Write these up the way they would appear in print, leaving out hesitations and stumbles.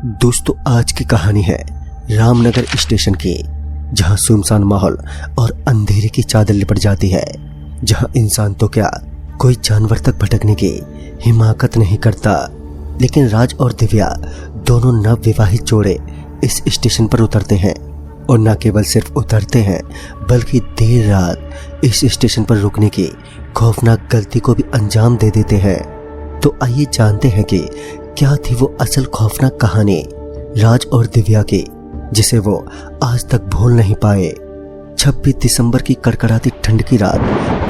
दोस्तों, आज की कहानी है रामनगर स्टेशन की, जहां सुनसान माहौल और अंधेरे की चादर लिपट जाती है, जहां इंसान तो क्या कोई जानवर तक भटकने की हिमाकत नहीं करता। लेकिन राज और दिव्या दोनों नव विवाहित जोड़े इस स्टेशन पर उतरते हैं, और न केवल सिर्फ उतरते हैं बल्कि देर रात इस स्टेशन पर रुकने की खौफनाक गलती को भी अंजाम दे देते हैं। तो आइए जानते हैं कि क्या थी वो असल खौफनाक कहानी राज और दिव्या की, जिसे वो आज तक भूल नहीं पाए। 26 दिसंबर की कड़कड़ाती ठंड की रात,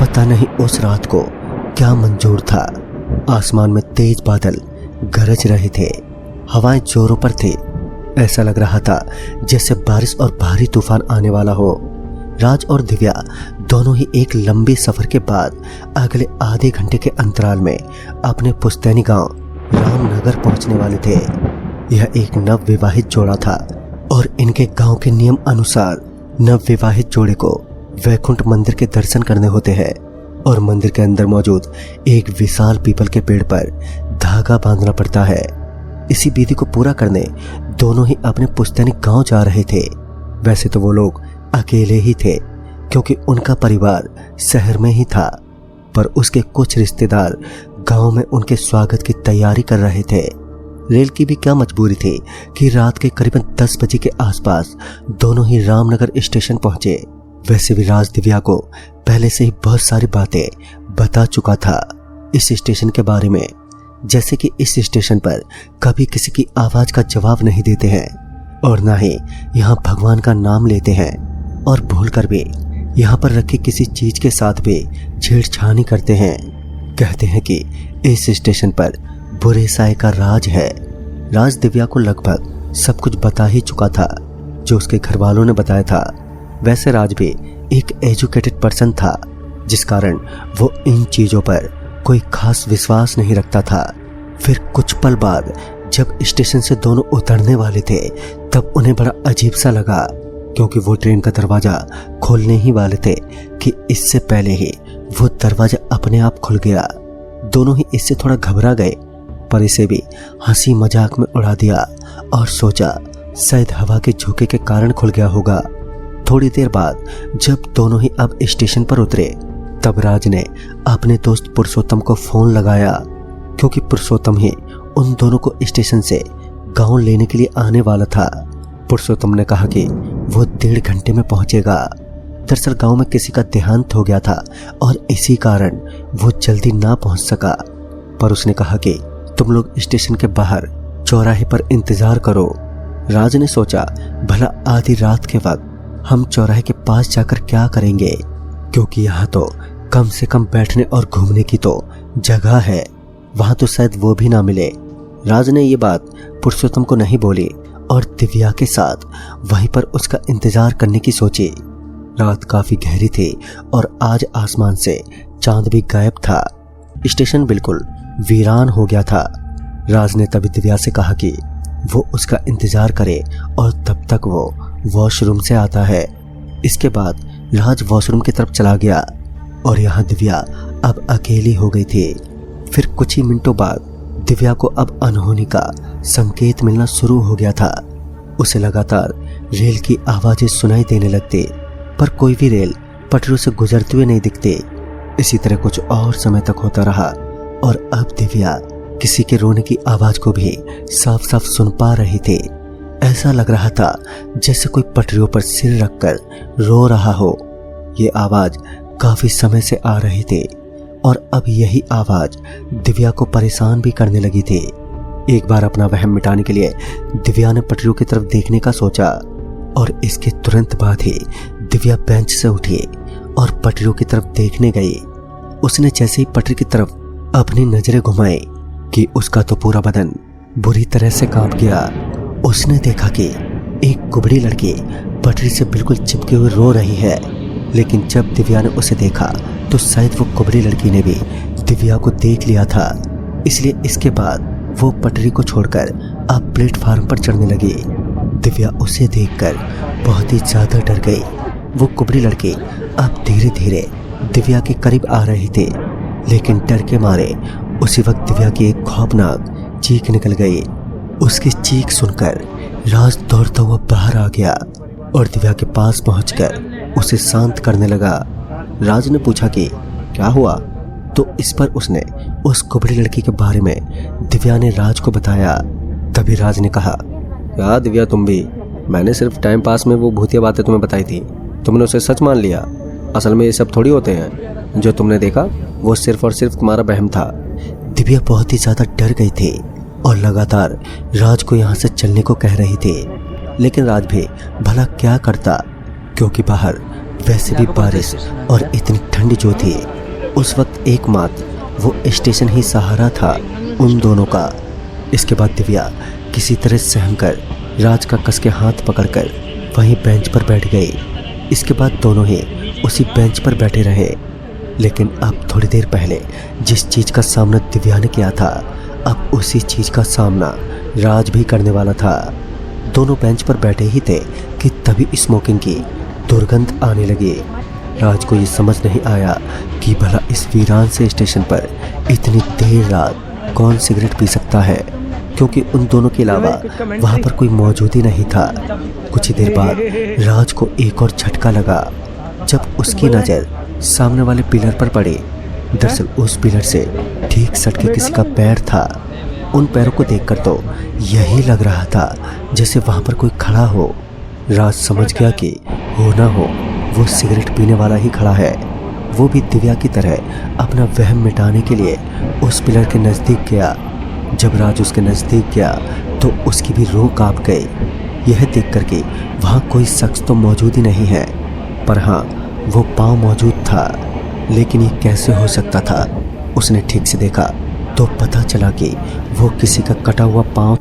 पता नहीं उस रात को क्या मंजूर था। आसमान में तेज बादल गरज रहे थे, हवाएं जोरों पर थी। ऐसा लग रहा था जैसे बारिश और भारी तूफान आने वाला हो। राज और दिव्या दोनों ही एक लंबे सफर के बाद अगले आधे घंटे के अंतराल में अपने पुश्तैनी गांव रामनगर पहुंचने वाले थे। यह एक नव विवाहित जोड़ा था और इनके गांव के नियम अनुसार नव विवाहित जोड़े को वैकुंठ मंदिर के दर्शन करने होते हैं, और मंदिर के अंदर मौजूद एक विशाल पीपल के पेड़ पर धागा बांधना पड़ता है। इसी विधि को पूरा करने दोनों ही अपने पुश्तैनी गांव जा रहे थे। वैसे तो वो लोग अकेले ही थे, क्योंकि उनका परिवार शहर में ही था, पर उसके कुछ रिश्तेदार गांव में उनके स्वागत की तैयारी कर रहे थे। रेल की भी क्या मजबूरी थी कि रात के करीबन 10 बजे के आसपास दोनों ही रामनगर स्टेशन पहुंचे। वैसे भी राज दिव्या को पहले से ही बहुत सारी बातें बता चुका था इस स्टेशन के बारे में, जैसे कि इस स्टेशन पर कभी किसी की आवाज का जवाब नहीं देते हैं, और ना ही यहाँ भगवान का नाम लेते हैं, और भूलकर भी यहाँ पर रखी किसी चीज के साथ भी छेड़छानी करते हैं। कहते हैं कि इस स्टेशन पर बुरे साए का राज है। राज दिव्या को लगभग सब कुछ बता ही चुका था जो उसके घर वालों ने बताया था। वैसे राज भी एक एजुकेटेड पर्सन था, जिस कारण वो इन चीजों पर कोई खास विश्वास नहीं रखता था। फिर कुछ पल बाद जब स्टेशन से दोनों उतरने वाले थे, तब उन्हें बड़ा अजीब सा लगा, क्योंकि वो ट्रेन का दरवाजा खोलने ही वाले थे कि इससे पहले ही वो दरवाजा अपने आप खुल गया। दोनों ही इससे थोड़ा घबरा गए, पर इसे भी हंसी मजाक में उड़ा दिया और सोचा शायद हवा के झोंके के कारण खुल गया होगा। थोड़ी देर बाद जब दोनों ही अब स्टेशन पर उतरे, तब राज ने अपने दोस्त पुरुषोत्तम को फोन लगाया, क्योंकि पुरुषोत्तम ही उन दोनों को स्टेशन से गांव लेने के लिए आने वाला था। पुरुषोत्तम ने कहा कि वो 1.5 घंटे में पहुंचेगा। दरअसल गांव में किसी का देहांत हो गया था और इसी कारण वो जल्दी ना पहुंच सका, पर उसने कहा कि तुम लोग स्टेशन के बाहर चौराहे पर इंतजार करो। राज ने सोचा भला आधी रात के वक्त हम चौराहे के पास जाकर क्या करेंगे, क्योंकि यहाँ तो कम से कम बैठने और घूमने की तो जगह है, वहां तो शायद वो भी ना मिले। राज ने ये बात पुरुषोत्तम को नहीं बोली और दिव्या के साथ वहीं पर उसका इंतजार करने की सोची। रात काफी गहरी थी और आज आसमान से चांद भी गायब था। स्टेशन बिल्कुल वीरान हो गया था। राज ने तभी दिव्या से कहा कि वो उसका इंतजार करे और तब तक वो वॉशरूम से आता है। इसके बाद राज वॉशरूम की तरफ चला गया और यहाँ दिव्या अब अकेली हो गई थी। फिर कुछ ही मिनटों बाद दिव्या को अब अनहोनी का संकेत मिलना शुरू हो गया था। उसे लगातार रेल की आवाजें सुनाई देने लगती, पर कोई भी रेल पटरियों से गुजरते हुए नहीं दिखते। इसी तरह कुछ और समय तक होता रहा और अब दिव्या किसी के रोने की आवाज को भी साफ साफ सुन पा रही थी। ऐसा लग रहा था जैसे कोई पटरियों पर सिर रखकर रो रहा हो। ये आवाज काफी समय से आ रही थी और अब यही आवाज दिव्या को परेशान भी करने लगी थी। एक बार अपना वहम मिटाने के लिए दिव्या ने पटरियों की तरफ देखने का सोचा, और इसके तुरंत बाद ही दिव्या बेंच से उठी और पटरियों की तरफ देखने गई। उसने जैसे ही पटरी की तरफ अपनी नजरें घुमाई कि उसका तो पूरा बदन बुरी तरह से कांप गया। उसने देखा कि एक कुबड़ी लड़की पटरी से बिल्कुल चिपके हुए रो रही है, लेकिन जब दिव्या ने उसे देखा तो शायद वो कुबड़ी लड़की ने भी दिव्या को देख लिया था, इसलिए इसके बाद वो पटरी को छोड़कर अब प्लेटफार्म पर चढ़ने लगी। दिव्या उसे देखकर बहुत ही ज्यादा डर गई। वो कुबड़ी लड़की अब धीरे धीरे दिव्या के करीब आ रही थी, लेकिन डर के मारे उसी वक्त दिव्या की एक खौफनाक चीख निकल गई। उसकी चीख सुनकर राज दौड़ता हुआ बाहर आ गया और दिव्या के पास पहुंचकर उसे शांत करने लगा। राज ने पूछा कि क्या हुआ, तो इस पर उसने उस कुबड़ी लड़की के बारे में दिव्या ने राज को बताया। तभी राज ने कहा, क्या दिव्या तुम भी, मैंने सिर्फ टाइम पास में वो भूतिया बातें तुम्हें बताई थी, तुमने उसे सच मान लिया। असल में ये सब थोड़ी होते हैं, जो तुमने देखा वो सिर्फ और सिर्फ तुम्हारा वहम था। दिव्या बहुत ही ज्यादा डर गई थी और लगातार राज को यहाँ से चलने को कह रही थी, लेकिन राज भी भला क्या करता, क्योंकि बाहर वैसे भी बारिश और इतनी ठंड जो थी। उस वक्त एकमात्र वो स्टेशन ही सहारा था उन दोनों का। इसके बाद दिव्या किसी तरह सहम कर राज का कस के हाथ पकड़कर वहीं बेंच पर बैठ गई। इसके बाद दोनों ही उसी बेंच पर बैठे रहे। लेकिन अब थोड़ी देर पहले जिस चीज का सामना दिव्या ने किया था, अब उसी चीज का सामना राज भी करने वाला था। दोनों बेंच पर बैठे ही थे कि तभी स्मोकिंग की दुर्गंध आने लगी। राज को ये समझ नहीं आया कि भला इस वीरान से स्टेशन पर इतनी देर रात कौन सिगरेट पी सकता है, क्योंकि उन दोनों के अलावा वहाँ पर कोई मौजूद ही नहीं था। कुछ ही देर बाद राज को एक और झटका लगा जब उसकी नज़र सामने वाले पिलर पर पड़ी। दरअसल उस पिलर से ठीक सट के किसी का पैर था। उन पैरों को देखकर तो यही लग रहा था जैसे वहाँ पर कोई खड़ा हो। राज समझ गया कि हो ना हो वो सिगरेट पीने वाला ही खड़ा है। वो भी दिव्या की तरह अपना वहम मिटाने के लिए उस पिलर के नज़दीक गया। जब राज उसके नज़दीक गया तो उसकी भी रूह कांप गई, यह देख कर कि वहाँ कोई शख्स तो मौजूद ही नहीं है, पर हाँ वो पाँव मौजूद था। लेकिन ये कैसे हो सकता था? उसने ठीक से देखा तो पता चला कि वो किसी का कटा हुआ पाँव